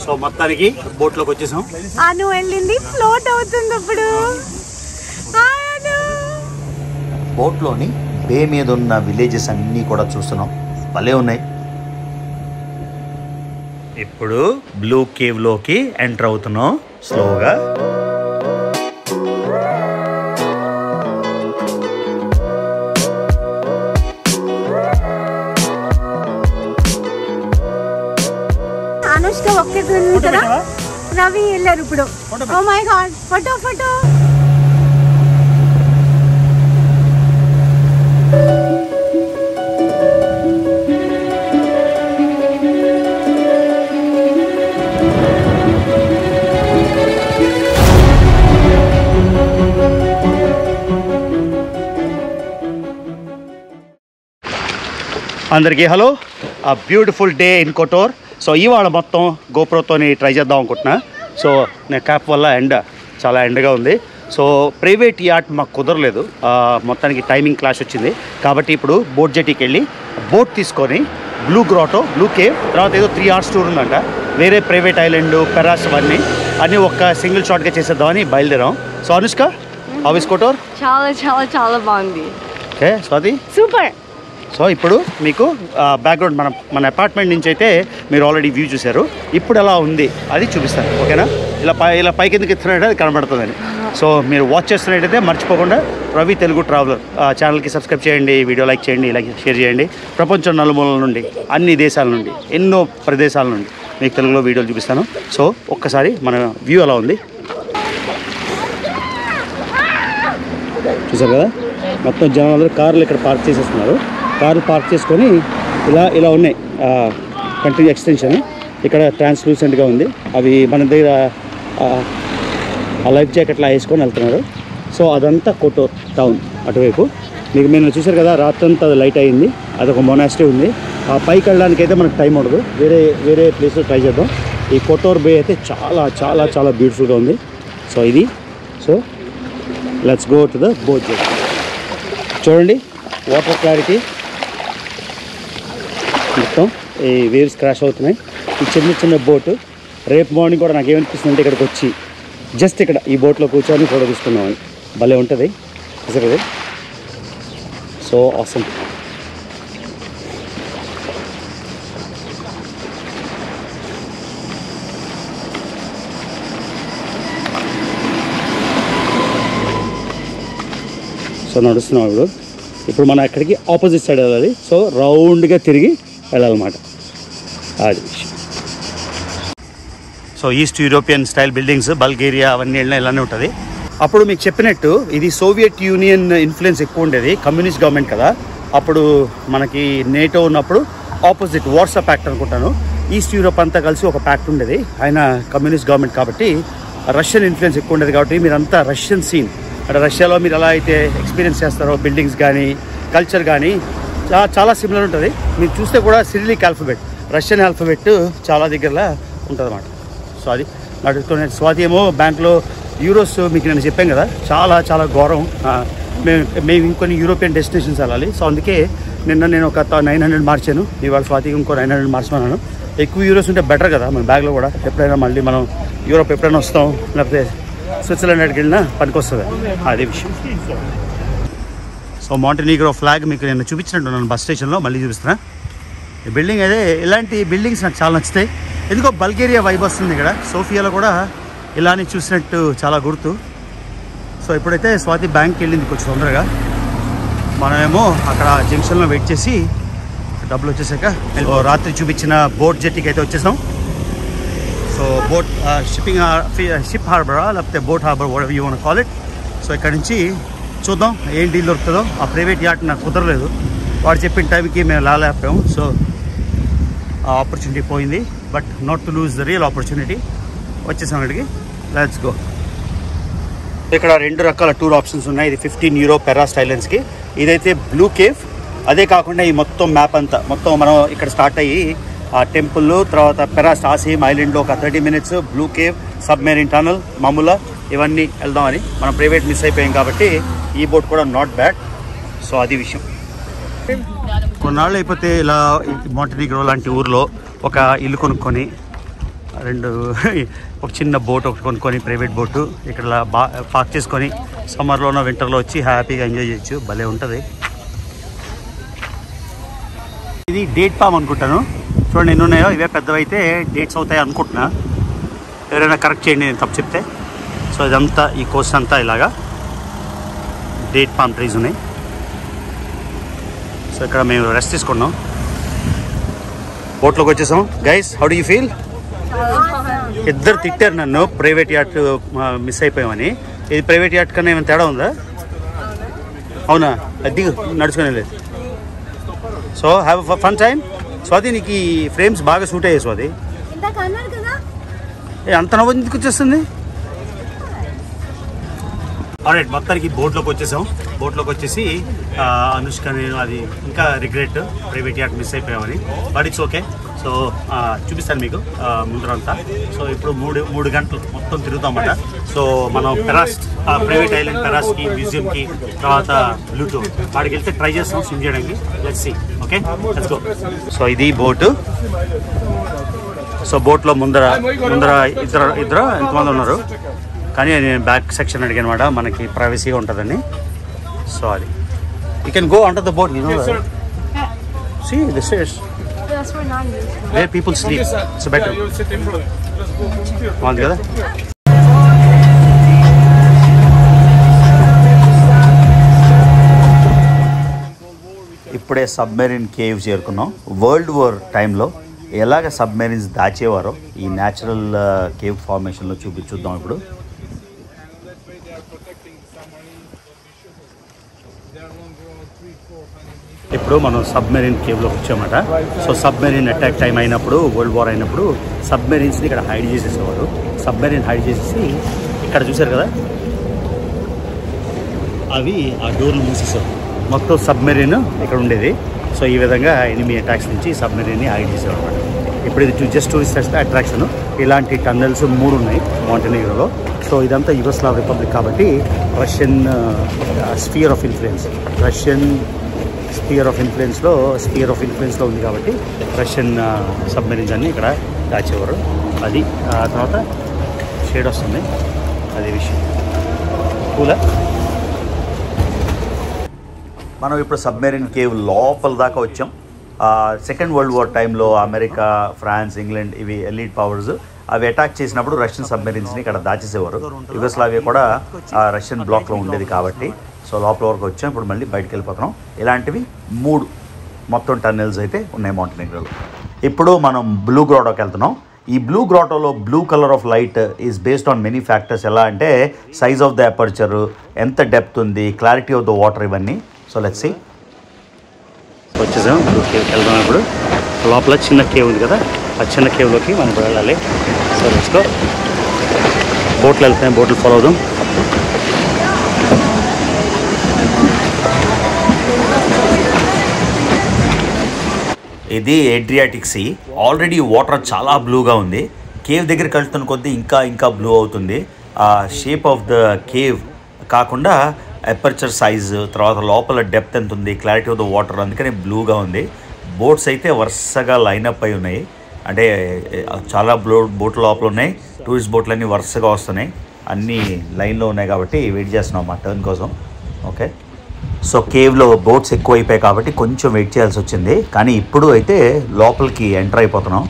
So మొత్తానికి బోట్లోకి వచ్చేసాం. అను వెళ్ళింది ఫ్లోట్ అవుతుంది ఇప్పుడు. బోట్లోని బే మీద ఉన్న విలేజెస్ అన్నీ కూడా చూస్తున్నాం. భలే ఉన్నాయి. ఇప్పుడు బ్లూ కేవ్ లోకి ఎంటర్ అవుతున్నాం స్లోగా. అనుష్క ఒక్కటి కదా, రవి వెళ్ళారు ఇప్పుడు. Oh my god, photo photo. అందరికీ hello. Ah beautiful day in Kotor. So ఇవాళ మొత్తం గోప్రోతోని ట్రై చేద్దాం అనుకుంటున్నా. సో నేను క్యాప్ వల్ల చాలా ఎండగా ఉంది. సో ప్రైవేట్ యాట్ మాకు కుదరలేదు, మొత్తానికి టైమింగ్ క్లాష్ వచ్చింది. కాబట్టి ఇప్పుడు బోట్ జెటీకి వెళ్ళి బోట్ తీసుకొని బ్లూ గ్రాటో, బ్లూ కేవ్, తర్వాత ఏదో 3 hours టూర్ ఉందంట. వేరే ప్రైవేట్ ఐలాండ్, పెరాస్ అన్నీ ఒక్క సింగిల్ షాట్గా చేసేద్దామని బయలుదేరాం. So Anushka, how is Kotor? చాలా చాలా చాలా బాగుంది. Okay Swathi, super. సో ఇప్పుడు మీకు బ్యాక్గ్రౌండ్ మన అపార్ట్మెంట్ నుంచి అయితే మీరు ఆల్రెడీ వ్యూ చూశారు. ఇప్పుడు ఎలా ఉంది అది చూపిస్తాను, ఓకేనా? ఇలా పైకి ఎందుకు ఎత్తున్నట్టు అది కనబడుతుందని. సో మీరు వాచ్ చేస్తున్నట్టయితే మర్చిపోకుండా రవి తెలుగు ట్రావెలర్ ఛానల్కి సబ్స్క్రైబ్ చేయండి, వీడియో లైక్ చేయండి, షేర్ చేయండి. ప్రపంచం నలుమూలల నుండి, అన్ని దేశాల నుండి, ఎన్నో ప్రదేశాల నుండి మీకు తెలుగులో వీడియోలు చూపిస్తాను. సో ఒక్కసారి మన వ్యూ ఎలా ఉంది చూసారు కదా. మొత్తం జనాలందరూ కార్లు ఇక్కడ పార్క్ చేసేస్తున్నారు. కార్లు పార్క్ చేసుకొని ఇలా ఉన్నాయి. కంట్రీ ఎక్స్టెన్షన్ ఇక్కడ ట్రాన్స్లూసెంట్గా ఉంది. అవి మన దగ్గర ఆ లైఫ్ జాకెట్లా వేసుకొని వెళ్తున్నారు. సో అదంతా కొటోర్ టౌన్ అటువైపు. మీకు మీరు చూసారు కదా, రాత్రంతా అది లైట్ అయింది. అదొక మొనాస్ట్రీ ఉంది. ఆ పైకి వెళ్ళడానికి అయితే మనకు టైం ఉండదు. వేరే ప్లేస్లో ట్రై చేద్దాం. ఈ కొటోర్ బే అయితే చాలా చాలా చాలా బ్యూటిఫుల్గా ఉంది. సో ఇది let's go to the boat jet. చూడండి వాటర్ క్లారిటీ, మొత్తం ఈ వేవ్స్ క్రాష్ అవుతున్నాయి. ఈ చిన్న బోటు. రేపు మార్నింగ్ కూడా నాకు ఏమనిపిస్తుంది అంటే ఇక్కడికి వచ్చి జస్ట్ ఇక్కడ ఈ బోట్లో కూర్చొని ఫోటో తీసుకున్నామని. భలే ఉంటుంది అసలు. So awesome. సో నడుస్తున్నాం ఇప్పుడు మనం అక్కడికి ఆపోజిట్ సైడ్ వెళ్ళాలి. సో రౌండ్గా తిరిగి వెళ్ళాలన్నమాట. అది so east European style buildings, Bulgaria అవన్నీ వెళ్ళినా ఇలానే ఉంటుంది. అప్పుడు మీకు చెప్పినట్టు ఇది సోవియట్ యూనియన్ ఇన్ఫ్లుయెన్స్ ఎక్కువ ఉండేది, కమ్యూనిస్ట్ గవర్నమెంట్ కదా. అప్పుడు మనకి నేటో ఉన్నప్పుడు ఆపోజిట్ వార్సా ప్యాక్ట్ అనుకుంటాను. ఈస్ట్ యూరోప్ అంతా కలిసి ఒక ప్యాక్ట్ ఉండేది. ఆయన కమ్యూనిస్ట్ గవర్నమెంట్ కాబట్టి రష్యన్ ఇన్ఫ్లుయెన్స్ ఎక్కువ ఉండేది. కాబట్టి మీరంతా రష్యన్ సీన్ అంటే రష్యాలో మీరు ఎలా అయితే ఎక్స్పీరియన్స్ చేస్తారో బిల్డింగ్స్ కానీ కల్చర్ కానీ చాలా సిమిలర్ ఉంటుంది. మీరు చూస్తే కూడా సిరిలిక్ ఆల్ఫబెట్, రష్యన్ ఆల్ఫబెట్ చాలా దగ్గరలో ఉంటుంది అన్నమాట. సో అది నడుస్తున్న స్వాతి ఏమో బ్యాంక్లో యూరోస్ మీకు నేను చెప్పాను కదా, చాలా ఘోరం. మేము ఇంకొన్ని యూరోపియన్ డెస్టినేషన్స్ వెళ్ళాలి. సో అందుకే నేను ఒక 900 మార్చాను. ఇవాళ స్వాతికి ఇంకో 900 మార్చమన్నాను. ఎక్కువ యూరోస్ ఉంటే బెటర్ కదా మన బ్యాగ్లో కూడా. ఎప్పుడైనా మళ్ళీ మనం యూరోప్ ఎప్పుడైనా వస్తాం, లేకపోతే స్విట్జర్లాండ్ అక్కడికి వెళ్ళినా పనికి వస్తుంది. అదే విషయం. సో మాంటెనీగ్రో ఫ్లాగ్ మీకు నేను చూపించినట్టు నన్ను బస్ స్టేషన్లో మళ్ళీ చూపిస్తున్నా. ఈ బిల్డింగ్ అయితే ఇలాంటి బిల్డింగ్స్ నాకు చాలా నచ్చుతాయి. ఎందుకో బల్గేరియా వైబ్ వస్తుంది ఇక్కడ. సోఫియాలో కూడా ఇలానే చూసినట్టు చాలా గుర్తు. సో ఇప్పుడైతే స్వాతి బ్యాంక్కి వెళ్ళింది కొంచెం తొందరగా. మనమేమో అక్కడ జంక్షన్లో వెయిట్ చేసి డబ్బులు వచ్చేసాక రాత్రి చూపించిన బోట్ జెట్టీకి అయితే వచ్చేసాం. సో బోట్ షిప్ హార్బరా లేకపోతే boat harbour what ever you want call it. So ఇక్కడ నుంచి చూద్దాం ఏం డీల్ దొరుకుతుందో. ఆ ప్రైవేట్ యాట్ నాకు కుదరలేదు, వాడు చెప్పిన టైంకి మేము లాలేకపోయాము. సో ఆ ఆపర్చునిటీ పోయింది. But not to lose the real opportunity. వచ్చేసాం అక్కడికి. Let's go. ఇక్కడ 2 రకాల టూర్ ఆప్షన్స్ ఉన్నాయి. ఇది 15 euro పెరాస్ ఐలాండ్స్కి. ఇదైతే బ్లూ కేవ్. అదే కాకుండా ఈ మొత్తం మ్యాప్ అంతా మొత్తం మనం ఇక్కడ స్టార్ట్ అయ్యి ఆ టెంపుల్, తర్వాత పెరాస్ ఆ సేమ్ ఐలాండ్లో ఒక 30 minutes, blue cave, submarine tunnel, మామూలా ఇవన్నీ వెళ్దామని. మనం ప్రైవేట్ మిస్ అయిపోయాం కాబట్టి ఈ బోట్ కూడా నాట్ బ్యాడ్. సో అది విషయం. కొన్నాళ్ళు అయిపోతే ఇలా మాంటెనీగ్రో లాంటి ఊర్లో ఒక ఇల్లు కొనుక్కొని రెండు ఒక చిన్న బోట్ ఒకటి కొనుక్కొని ప్రైవేట్ బోటు ఇక్కడ పార్క్ చేసుకొని సమ్మర్లోనో వింటర్లో వచ్చి హ్యాపీగా ఎంజాయ్ చేయొచ్చు. భలే ఉంటుంది. ఇది డేట్ పామ్ అనుకుంటాను. చూడండి ఎన్ని ఉన్నాయో. ఇవే పెద్దవైతే డేట్స్ అవుతాయి అనుకుంటున్నా. ఎవరైనా కరెక్ట్ చేయండి నేను తప్పు చెప్తే. సో ఇదంతా ఈ కోస్ట్ అంతా ఇలాగా డేట్ పామ్ ట్రీస్ ఉన్నాయి. సో ఇక్కడ మేము రెస్ట్ తీసుకున్నాం. బోట్లోకి వచ్చేసాం. Guys, how do you feel? ఇద్దరు తిట్టారు నన్ను ప్రైవేట్ యాట్ మిస్ అయిపోయామని. ఇది ప్రైవేట్ యాట్ కన్నా ఏమైనా తేడా ఉందా? అవునా? అది నడుచుకునే లేదు. So have fun time. Swathi, నీకు ఈ ఫ్రేమ్స్ బాగా సూట్ అయ్యాయి స్వాతి. అంత నవ్వు ఎందుకు వచ్చేస్తుంది? ఆల్రైట్, మొత్తానికి బోట్లోకి వచ్చేసాం. బోట్లోకి వచ్చేసి అనుష్క నేను అది ఇంకా రిగ్రెట్ ప్రైవేట్ యాట్ మిస్ అయిపోయామని. But it's okay. సో చూపిస్తాను మీకు ముందరంతా. సో ఇప్పుడు మూడు గంటలు మొత్తం తిరుగుతామన్నమాట. సో మనం పెరాస్ ప్రైవేట్ ఐలాండ్ పెరాస్కి, మ్యూజియంకి, తర్వాత బ్లూటూ వాడికి వెళ్తే ట్రై చేస్తాం స్విమ్ చేయడానికి. Let's see. Okay, let's go. So ఇది బోటు. సో బోట్లో ముందర ఇద్దరు ఎంతమంది ఉన్నారు, కానీ నేను బ్యాక్ సెక్షన్ అడిగాను అనమాట, మనకి ప్రైవసీగా ఉంటుందని. సో అది you can go under the boat, you know. See the stairs where people sleep. It's better. బాగుంది కదా. ఇప్పుడే సబ్మెరీన్ కేవ్ చేరుకున్నాం. వరల్డ్ వార్ టైంలో ఎలాగ సబ్మెరీన్స్ దాచేవారో ఈ న్యాచురల్ కేవ్ ఫార్మేషన్లో చూద్దాం ఇప్పుడు. ఇప్పుడు మనం సబ్మెరీన్ కేవ్లోకి వచ్చామన్నమాట. సో సబ్మెరీన్ అటాక్ టైం అయినప్పుడు, వరల్డ్ వార్ అయినప్పుడు సబ్మెరీన్స్ని ఇక్కడ హైడ్ చేసేసేవారు. సబ్మెరీన్ హైడ్ చేసేసి ఇక్కడ చూసారు కదా, అవి ఆ డోర్లు మూసేసారు. మొత్తం సబ్మెరీన్ ఇక్కడ ఉండేది. సో ఈ విధంగా ఎనిమీ అటాక్స్ నుంచి సబ్మెరీన్ని హైడ్ చేసేవారు అనమాట. ఇప్పుడు ఇది జస్ట్ టూరిస్ట్ అట్రాక్షన్. ఇలాంటి టన్నెల్స్ 3 ఉన్నాయి మాంటెనీగ్రోలో. సో ఇదంతా యుగోస్లావ్ రిపబ్లిక్ కాబట్టి రష్యన్ స్పియర్ ఆఫ్ ఇన్ఫ్లుయెన్స్లో ఉంది కాబట్టి రష్యన్ సబ్మెరీన్స్ అన్నీ ఇక్కడ దాచేవారు. అది తర్వాత షేడ్ వస్తుంది, అదే విషయం. కూలా మనం ఇప్పుడు సబ్మెరీన్ కేవ్ లోపల దాకా వచ్చాం. సెకండ్ వరల్డ్ వార్ టైంలో అమెరికా, ఫ్రాన్స్, ఇంగ్లాండ్ ఇవి ఎలీట్ పవర్స్ అవి అటాక్ చేసినప్పుడు రష్యన్ సబ్మెరీన్స్ని ఇక్కడ దాచేసేవారు. యుగోస్లావియా కూడా రష్యన్ బ్లాక్లో ఉండేది కాబట్టి. సో లోపల వరకు వచ్చాం. ఇప్పుడు మళ్ళీ బయటకు వెళ్ళిపోతున్నాం. ఇలాంటివి 3 మొత్తం టన్నెల్స్ అయితే ఉన్నాయి మాంటెనీగ్రోలో. ఇప్పుడు మనం బ్లూ గ్రాటోకి వెళ్తున్నాం. ఈ బ్లూ గ్రాటోలో blue colour of light is based on many factors. ఎలా అంటే సైజ్ ఆఫ్ ద అపర్చర్, ఎంత డెప్త్ ఉంది, క్లారిటీ ఆఫ్ ద వాటర్, ఇవన్నీ. So let's see. వచ్చేసాం బ్లూ కేవ్కి వెళ్దాం. ఇప్పుడు లోపల చిన్న కేవ్ ఉంది కదా, ఆ చిన్న కేవ్లోకి మనం వెళ్ళాలి. So let's go. బోట్లు వెళ్తాయి, బోట్లు ఫాలో అవుదాం. ఇది ఏడ్రియాటిక్ సీ. ఆల్రెడీ వాటర్ చాలా బ్లూగా ఉంది. కేవ్ దగ్గరికి వెళ్తున్న కొద్దీ ఇంకా బ్లూ అవుతుంది. ఆ షేప్ ఆఫ్ ద కేవ్ కాకుండా అపర్చర్ సైజు, తర్వాత లోపల డెప్త్ ఎంత ఉంది, క్లారిటీ ఆఫ్ ద వాటర్, అందుకని బ్లూగా ఉంది. బోట్స్ అయితే వరుసగా లైనప్ అయి ఉన్నాయి. అంటే చాలా బోట్లు లోపల ఉన్నాయి. టూరిస్ట్ బోట్లు అన్నీ వరుసగా వస్తున్నాయి. అన్నీ లైన్లో ఉన్నాయి కాబట్టి వెయిట్ చేస్తున్నాం మా టర్న్ కోసం. ఓకే. సో కేవ్లో బోట్స్ ఎక్కువ అయిపోయాయి కాబట్టి కొంచెం వెయిట్ చేయాల్సి వచ్చింది. కానీ ఇప్పుడు అయితే లోపలికి ఎంటర్ అయిపోతున్నాం.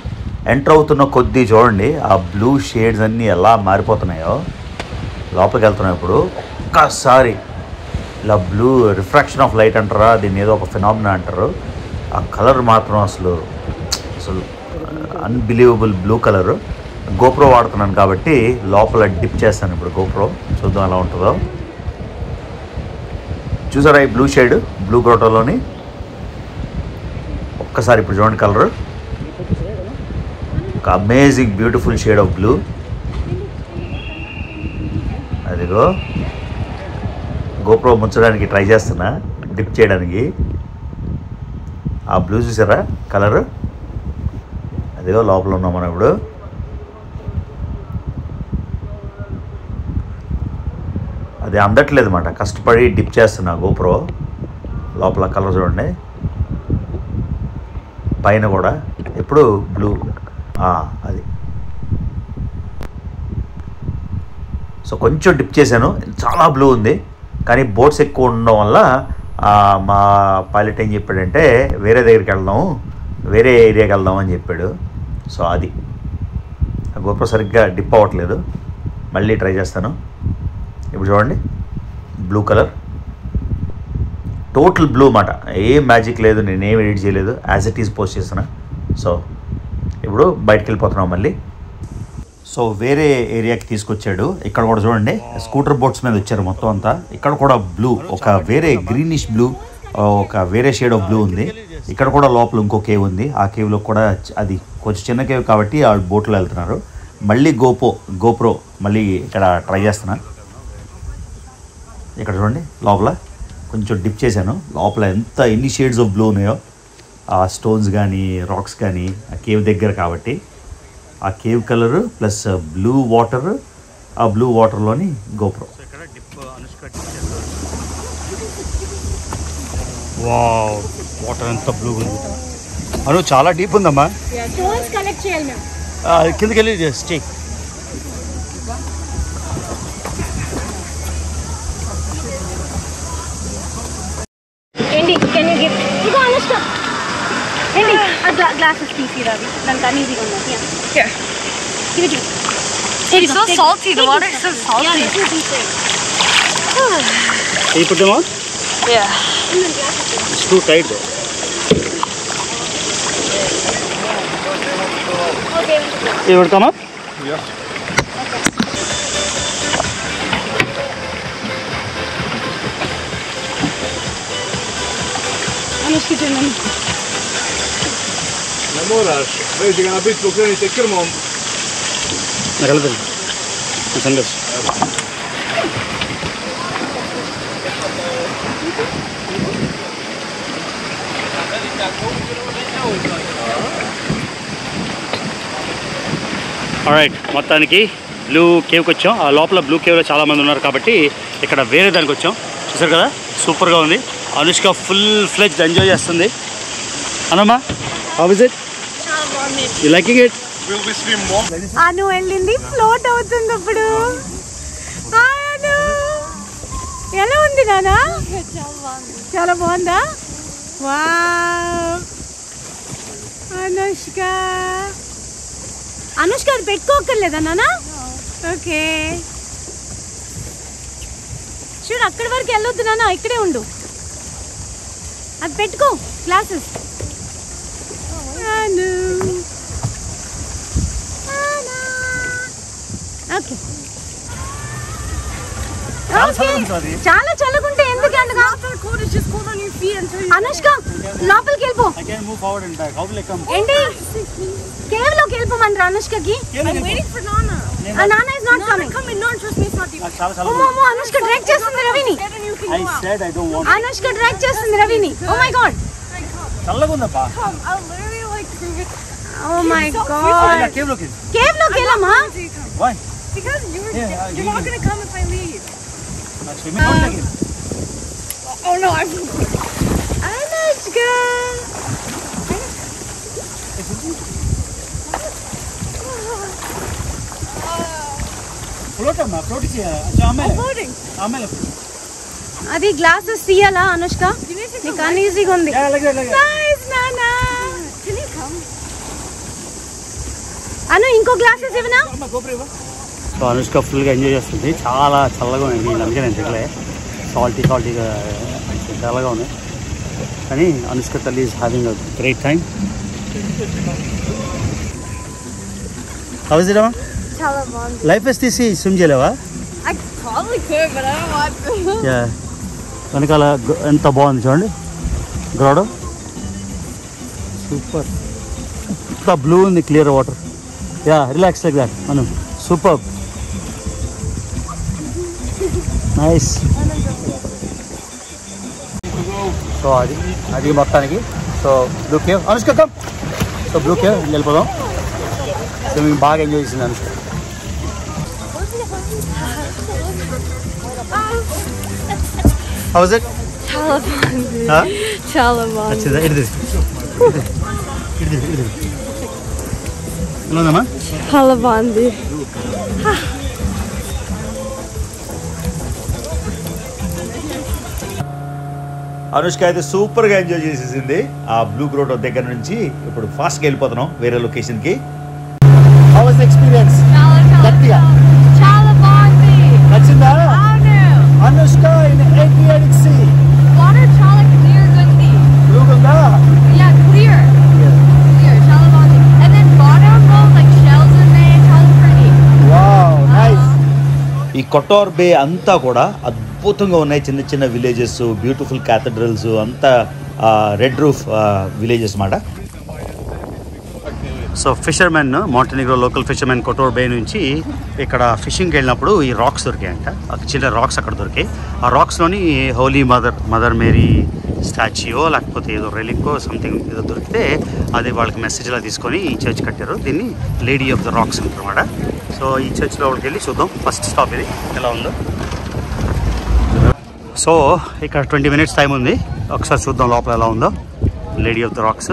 ఎంటర్ అవుతున్న కొద్దీ చూడండి ఆ బ్లూ షేడ్స్ అన్నీ ఎలా మారిపోతున్నాయో. లోపలికి వెళ్తున్నాం ఇప్పుడు. ఒక్కసారి ఇలా బ్లూ రిఫ్రాక్షన్ ఆఫ్ లైట్ అంటారా, దీన్ని ఏదో ఒక ఫినామినా అంటారు. ఆ కలర్ మాత్రం అసలు అన్బిలీవబుల్ బ్లూ కలరు. గోప్రో వాడుతున్నాను కాబట్టి లోపల డిప్ చేస్తాను ఇప్పుడు గోప్రో. చూద్దాం ఎలా ఉంటుందో. చూసారా ఈ బ్లూ షేడ్ బ్లూ గ్రోటోలోని? ఒక్కసారి ఇప్పుడు చూడండి కలర్. ఒక amazing beautiful shade of blue. అదిగో గోప్రో ముంచడానికి ట్రై చేస్తున్నా, డిప్ చేయడానికి. ఆ బ్లూ చూసారా కలర్? అదిగో లోపల ఉన్నాం మనం ఇప్పుడు. అది అందట్లేదు అన్నమాట, కష్టపడి డిప్ చేస్తున్నా గోప్రో. లోపల కలర్ చూడండి, పైన కూడా ఇప్పుడు బ్లూ. అది సో కొంచెం డిప్ చేశాను, చాలా బ్లూ ఉంది. కానీ బోట్స్ ఎక్కువ ఉండడం వల్ల మా పైలట్ ఏం చెప్పాడంటే వేరే దగ్గరికి వెళ్దాము, వేరే ఏరియాకి వెళ్దాం అని చెప్పాడు. సో అది గోప్రో సరిగ్గా డిప్ అవ్వట్లేదు, మళ్ళీ ట్రై చేస్తాను. ఇప్పుడు చూడండి బ్లూ కలర్, టోటల్ బ్లూ మాట, ఏం మ్యాజిక్ లేదు, నేనేం ఎడిట్ చేయలేదు, యాజ్ ఇట్ ఈజ్ పోస్ట్ చేస్తున్నా. సో ఇప్పుడు బయటకు వెళ్ళిపోతున్నాం మళ్ళీ. సో వేరే ఏరియాకి తీసుకొచ్చాడు. ఇక్కడ కూడా చూడండి స్కూటర్ బోట్స్ మీద వచ్చారు మొత్తం అంతా. ఇక్కడ కూడా బ్లూ, ఒక వేరే గ్రీనిష్ బ్లూ, ఒక వేరే షేడ్ ఆఫ్ బ్లూ ఉంది. ఇక్కడ కూడా లోపల ఇంకో కేవ్ ఉంది. ఆ కేవ్లో కూడా అది కొంచెం చిన్న కేవ్ కాబట్టి ఆ బోట్లో వెళ్తున్నారు. మళ్ళీ గోప్రో మళ్ళీ ఇక్కడ ట్రై చేస్తున్నా. ఇక్కడ చూడండి లోపల కొంచెం డిప్ చేశాను. లోపల ఎన్ని షేడ్స్ ఆఫ్ బ్లూ ఉన్నాయో, ఆ స్టోన్స్ కానీ రాక్స్ కానీ, ఆ కేవ్ దగ్గర కాబట్టి ఆ cave colour plus blue water, ఆ బ్లూ వాటర్లోని గోప్రో. వావ్, వాటర్ ఎంత బ్లూ ఉంది. అను చాలా డీప్ ఉందమ్మా. స్టోన్స్ కలెక్ట్ చేయాలి మేము. కిందకి వెళ్ళి స్టే. ఏంటి కెన్ యూ గివ్ ఇగో అనుష్క ఏంటి ఆ గ్లాసెస్ తీసి రావి దానికి అన్ని ఈజీగా ఉన్నాయి. Here. Give it. It's so salty. The water is so salty. Yeah, this is deep. Can you put them on? Yeah. It's too tight though. Okay. You would come up? Yeah. Anushka Chanan. Ne moraš, već ga na bitku krenite krmom. Nakalapin. Sunglass. Alright, మొత్తానికి blue కేవ్కి వచ్చాం. ఆ లోపల blue కేవ్లో చాలామంది ఉన్నారు కాబట్టి ఇక్కడ వేరే దానికి వచ్చాం. చూసారు కదా, సూపర్గా ఉంది. అనుష్క ఫుల్ ఫ్లెజ్డ్ ఎంజాయ్ చేస్తుంది. అనమ్మా, how is it? You liking it? Will we swim more? Anu వెళ్ళింది, ఫ్లోట్ అవుతుంది ఇప్పుడు. అను ఎలా ఉంది నానా? చాలా బాగుందా? వావ్, అనుష్క అది పెట్టుకోకర్లేదా నానా? ఓకే, చూడు అక్కడి వరకు వెళ్ళొద్దు నాన్న, ఇక్కడే ఉండు. అది పెట్టుకో గ్లాసెస్. ఓకే, చాలా చల్లగుంటే ఎందుకు అంతగా? అనుష్క లోపలికి వెళ్ళిపో. ఏంటి కేవ్ లోకి వెళ్ళిపోమని అనుష్కకి? నాన్న ఇస్ నాట్ కమింగ్. ఓమో, అనుష్క డ్రాగ్ చేస్తుంది రవిని. అనుష్క డ్రాగ్ చేస్తుంది రవిని. Oh my god, oh my god. Cave లోకి వెళ్ళమ్మా. Because you're not going to come if I leave. Oh no, I'm... Anushka. అది గ్లాసెస్ తీయాలా అనుష్క? నీకు అన్ఈజీగా ఉంది. నైస్ నానా. అను ఇంకో గ్లాసెస్ ఇవ్వనా? సో అనుష్క ఫుల్గా ఎంజాయ్ చేస్తుంది. చాలా చల్లగా ఉంది, అందుకే నేను తినలే. సాల్టీగా చల్లగా ఉంది. కానీ అనుష్క తల్లి is having a great time. How is it అమ్మా? చాలా బాగుంది. లైఫ్ వేస్ట్ తీసి స్విమ్ చేయలేవా? I probably could, but I don't want to. Yeah, వెనకాల ఎంత బాగుంది చూడండి గ్రౌండ్. సూపర్, ఎంత బ్లూ ఉంది, clear water. Yeah, relax like that మనం. Super, nice. సో అది మొత్తానికి. So blue cave Anushka come. So blue cave వెళ్ళిపోదాం. సో మేము బాగా ఎంజాయ్ చేసింది అనుష్క. How was it? చాలా బాగుంది. Huh? చాలా బాగుంది. నచ్చిందా? ఇటు ఎలా ఉందమ్మా? చాలా బాగుంది. అనుష్క అయితే సూపర్గా ఎంజాయ్ చేసేసింది ఆ బ్లూ గ్రోటో దగ్గర నుంచి. ఇప్పుడు ఫాస్ట్గా వెళ్ళిపోతున్నాం వేరే లొకేషన్కి. How was the experience? గట్టిగా చాలా బాగుంది. నచ్చిందా? అవును. Anushka in Adriatic Sea. Water చాలా క్లియర్ ఉంది. బ్లూ ఉందా? Yeah clear. క్లియర్ చాలా బాగుంది. అండ్ దెన్ బాటమ్ లో లైక్ షెల్స్ ఉన్నాయి. చాలా ప్రిటీ. Wow nice. ఈ కొటార్ బే అంతా కూడా అద్భుతంగా ఉన్నాయి. చిన్న చిన్న విలేజెస్, బ్యూటిఫుల్ క్యాథడ్రల్స్, అంతా రెడ్ రూఫ్ విలేజెస్ మాట. So fishermen, Montenegro local fishermen Kotor bay నుంచి ఇక్కడ ఫిషింగ్కి వెళ్ళినప్పుడు ఈ రాక్స్ దొరికాయంట. చిన్న రాక్స్ అక్కడ దొరికాయి. ఆ రాక్స్లోని హోలీ మదర్ మేరీ స్టాచ్యూ లేకపోతే ఏదో రెలికో సంథింగ్ ఏదో దొరికితే అది వాళ్ళకి మెసేజ్లా తీసుకొని ఈ చర్చ్ కట్టారు. దీన్ని లేడీ ఆఫ్ ద రాక్స్ అంటారన్నమాట. సో ఈ చర్చ్ లోపలికి వెళ్ళి చూద్దాం. ఫస్ట్ స్టాప్ ఇది ఎలా ఉందో. సో ఇక్కడ 20 minutes టైం ఉంది. ఒకసారి చూద్దాం లోపల ఎలా ఉందో. Lady of the rocks.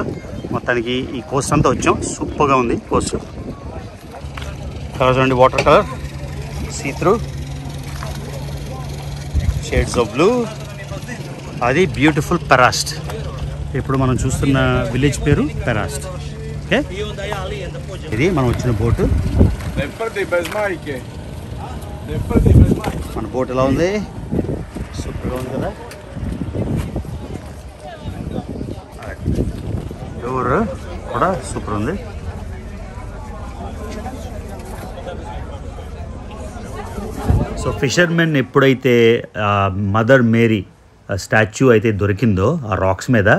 మొత్తానికి ఈ కోస్ట్ అంతా వచ్చాం. సూపర్గా ఉంది కోస్ట్. కలర్ చూడండి, water colour, see through, shades of blue. అది బ్యూటిఫుల్ పెరాస్ట్. ఇప్పుడు మనం చూస్తున్న విలేజ్ పేరు పెరాస్ట్. ఓకే, ఇది మనం వచ్చిన బోటు. మన బోట్ ఎలా ఉంది? సూపర్గా ఉంది కదా. డోర్ కూడా సూపర్ ఉంది. సో ఫిషర్మెన్ ఎప్పుడైతే మదర్ మేరీ స్టాచ్యూ అయితే దొరికిందో ఆ రాక్స్ మీద,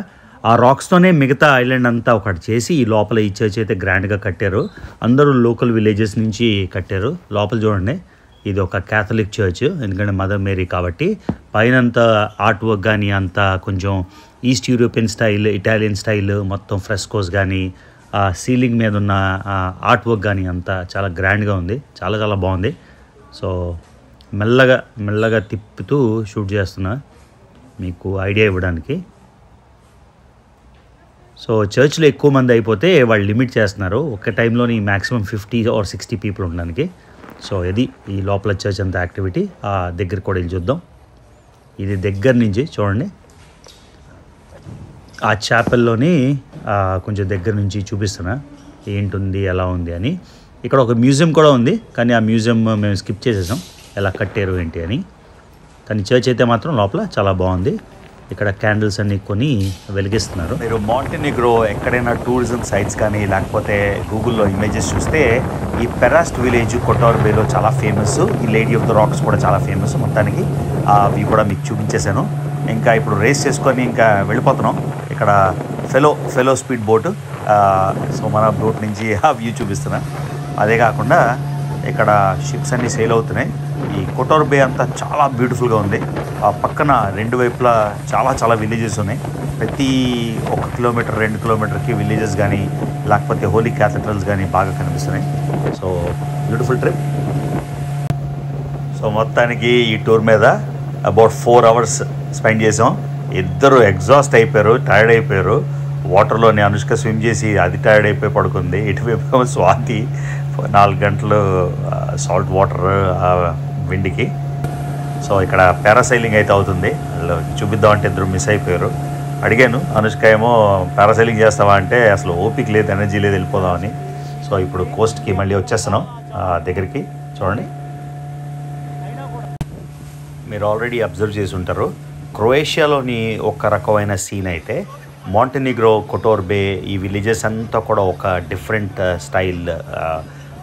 ఆ రాక్స్తోనే మిగతా ఐలాండ్ అంతా ఒకటి చేసి ఈ లోపల ఈ చర్చ్ అయితే గ్రాండ్గా కట్టారు. అందరూ లోకల్ విలేజెస్ నుంచి కట్టారు. లోపల చూడండి, ఇది ఒక క్యాథలిక్ చర్చ్, ఎందుకంటే మదర్ మేరీ కాబట్టి. పైనంతా ఆర్ట్ వర్క్ కానీ అంతా కొంచెం east European style, Italian style, మొత్తం ఫ్రెస్కోస్ కానీ ఆ సీలింగ్ మీద ఉన్న ఆర్ట్ వర్క్ కానీ అంతా చాలా గ్రాండ్గా ఉంది. చాలా చాలా బాగుంది. సో మెల్లగా తిప్పుతూ షూట్ చేస్తున్నా మీకు ఐడియా ఇవ్వడానికి. సో చర్చ్లో ఎక్కువ మంది అయిపోతే వాళ్ళు లిమిట్ చేస్తున్నారు. ఒక టైంలోని మ్యాక్సిమం 50 or 60 పీపుల్ ఉండడానికి. సో ఇది ఈ లోపల చర్చ్ అంత యాక్టివిటీ. ఆ దగ్గర కూడా వెళ్ళి చూద్దాం. ఇది దగ్గర నుంచి చూడండి, ఆ చాపెల్లోని కొంచెం దగ్గర నుంచి చూపిస్తున్నా ఏంటుంది ఎలా ఉంది అని. ఇక్కడ ఒక మ్యూజియం కూడా ఉంది, కానీ ఆ మ్యూజియం మేము స్కిప్ చేసేసాం, ఎలా కట్టారు ఏంటి అని. కానీ చర్చ్ అయితే మాత్రం లోపల చాలా బాగుంది. ఇక్కడ క్యాండిల్స్ అన్ని కొని వెలిగిస్తున్నారు. మీరు మాంటెనిగ్రో ఎక్కడైనా టూరిజం సైట్స్ కానీ లేకపోతే గూగుల్లో ఇమేజెస్ చూస్తే ఈ పెరాస్ట్ విలేజ్ కొటార్ బేలో చాలా ఫేమస్. ఈ లేడీ ఆఫ్ ద రాక్స్ కూడా చాలా ఫేమస్. మొత్తానికి అవి కూడా మీకు చూపించేశాను. ఇంకా ఇప్పుడు రేస్ చేసుకొని ఇంకా వెళ్ళిపోతున్నాం. ఇక్కడ ఫెలో స్పీడ్ బోటు. సో మన బోట్ నుంచి ఆ వ్యూ చూపిస్తున్నా. అదే కాకుండా ఇక్కడ షిప్స్ అన్నీ సేల్ అవుతున్నాయి. ఈ కొటార్ బే అంతా చాలా బ్యూటిఫుల్గా ఉంది. ఆ పక్కన రెండు వైపులా చాలా విలేజెస్ ఉన్నాయి. ప్రతి 1 కిలోమీటర్ 2 కిలోమీటర్కి విలేజెస్ కానీ లేకపోతే హోలీ క్యాథడ్రల్స్ కానీ బాగా కనిపిస్తున్నాయి. So beautiful trip. సో మొత్తానికి ఈ టూర్ మీద అబౌట్ 4 hours స్పెండ్ చేసాం. ఇద్దరు ఎగ్జాస్ట్ అయిపోయారు, టైర్డ్ అయిపోయారు. వాటర్లోని అనుష్క స్విమ్ చేసి అది టైర్డ్ అయిపోయి పడుకుంది. ఇటువైపు స్వాతి 4 గంటలు సాల్ట్ వాటర్ విండికి. సో ఇక్కడ పారాసైలింగ్ అయితే అవుతుంది. చూపిద్దామంటే ఇద్దరు మిస్ అయిపోయారు. అడిగాను, అనుష్క ఏమో పారాసైలింగ్ చేస్తావా అంటే అసలు ఓపిక లేదు, ఎనర్జీ లేదు, వెళ్ళిపోదామని. సో ఇప్పుడు కోస్ట్కి మళ్ళీ వచ్చేస్తున్నాం దగ్గరికి. చూడండి, మీరు ఆల్రెడీ అబ్జర్వ్ చేసి ఉంటారు, క్రొయేషియాలోని ఒక రకమైన సీన్ అయితే మాంటెనిగ్రో, కొటార్ బే, ఈ విలేజెస్ అంతా కూడా ఒక డిఫరెంట్ స్టైల్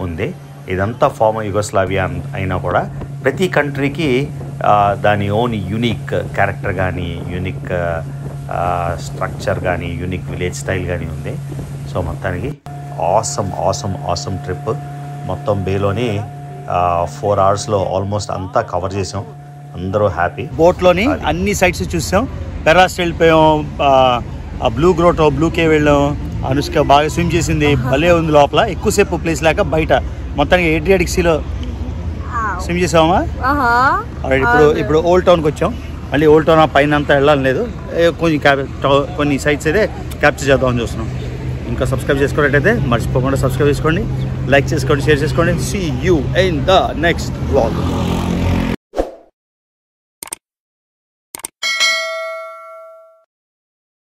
ఉంది. ఇదంతా ఫార్మర్ యుగోస్లావియా అయినా కూడా ప్రతి కంట్రీకి దాని ఓన్ యూనిక్ క్యారెక్టర్ కానీ, యూనిక్ స్ట్రక్చర్ కానీ, యూనిక్ విలేజ్ స్టైల్ కానీ ఉంది. సో మొత్తానికి ఆసమ్ ట్రిప్. మొత్తం బేలోని 4 hours ఆల్మోస్ట్ అంతా కవర్ చేసాం. అందరూ హ్యాపీ. బోట్లోని అన్ని సైట్స్ చూసాం. పెరాస్ట్ వెళ్ళిపోయాం, ఆ బ్లూ గ్రోటో, బ్లూ కేవ్ వెళ్ళాం. అనుష్క బాగా స్విమ్ చేసింది, భలే ఉంది లోపల. ఎక్కువసేపు ప్లేస్ లేక బయట మొత్తానికి Adriatic Seaలో స్విమ్ చేసామా. ఇప్పుడు ఓల్డ్ టౌన్కి వచ్చాం. మళ్ళీ ఓల్డ్ టౌన్ పైన అంతా వెళ్ళాలని లేదు, కొన్ని సైట్స్ అయితే క్యాప్చర్ చేద్దామని చూస్తున్నాం. ఇంకా సబ్స్క్రైబ్ చేసుకోవట్లయితే మర్చిపోకుండా సబ్స్క్రైబ్ చేసుకోండి, లైక్ చేసుకోండి, షేర్ చేసుకోండి. See you in the next vlog.